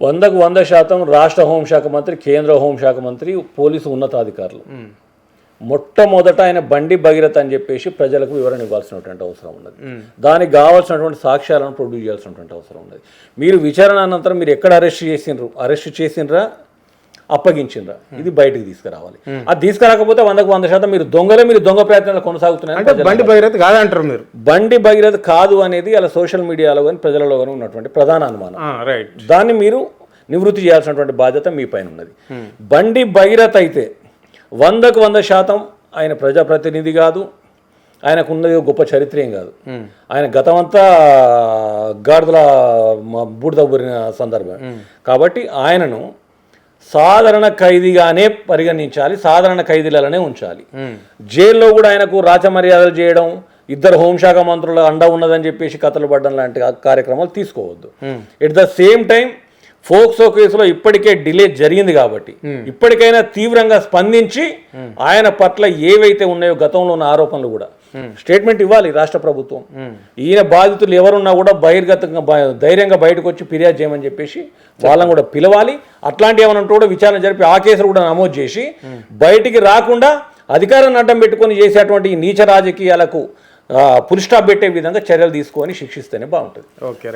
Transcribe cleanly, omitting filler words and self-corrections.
100% రాష్ట్ర హోంశాఖ మంత్రి, కేంద్ర హోంశాఖ మంత్రి, పోలీసు ఉన్నతాధికారులు మొట్టమొదట ఆయన బండి భగీరథ అని చెప్పేసి ప్రజలకు వివరణ ఇవ్వాల్సినటువంటి అవసరం ఉన్నది. దానికి కావాల్సినటువంటి సాక్ష్యాలను ప్రొడ్యూస్ చేయాల్సినటువంటి అవసరం ఉన్నది. మీరు విచారణ అనంతరం మీరు ఎక్కడ అరెస్ట్ చేసిండ్రా అప్పగించిండ్రా, ఇది బయటకు తీసుకురావాలి. అది తీసుకురాకపోతే 100% మీరు దొంగ ప్రయత్నాలు కొనసాగుతున్నాయి. బండి భగీరథ కాదంటారు మీరు. బండి భగీరథ కాదు అనేది అలా సోషల్ మీడియాలో కానీ ప్రజలలో కానీ ఉన్నటువంటి ప్రధాన అనుమానం. దాన్ని మీరు నివృత్తి చేయాల్సినటువంటి బాధ్యత మీ పైన ఉన్నది. బండి భగీరథ అయితే 100% ఆయన ప్రజాప్రతినిధి కాదు, ఆయనకు ఉన్నది గొప్ప చరిత్రేం కాదు. ఆయన గతమంతా గాడిదల బూడిద ఊరిన సందర్భం కాబట్టి ఆయనను సాధారణ ఖైదీగానే పరిగణించాలి, సాధారణ ఖైదీలనే ఉంచాలి. జైల్లో కూడా ఆయనకు రాచమర్యాదలు చేయడం, ఇద్దరు హోంశాఖ మంత్రుల అండ ఉన్నదని చెప్పేసి కథలు పడడం లాంటి కార్యక్రమాలు తీసుకోవద్దు. At the same time POCSO కేసులో ఇప్పటికే డిలే జరిగింది కాబట్టి ఇప్పటికైనా తీవ్రంగా స్పందించి ఆయన పట్ల ఏవైతే ఉన్నాయో గతంలో ఉన్న ఆరోపణలు కూడా స్టేట్మెంట్ ఇవ్వాలి రాష్ట్ర ప్రభుత్వం. ఈయన బాధితులు ఎవరున్నా కూడా బహిర్గతంగా ధైర్యంగా బయటకు వచ్చి ఫిర్యాదు చేయమని చెప్పేసి వాళ్ళని కూడా పిలవాలి. అట్లాంటి ఏమైనా కూడా విచారణ జరిపి ఆ కేసులు కూడా నమోదు చేసి బయటికి రాకుండా అధికారాన్ని అడ్డం పెట్టుకొని చేసేటువంటి నీచ రాజకీయాలకు ఫుల్ స్టాప్ పెట్టే విధంగా చర్యలు తీసుకొని శిక్షిస్తేనే బాగుంటుంది. Okay, right.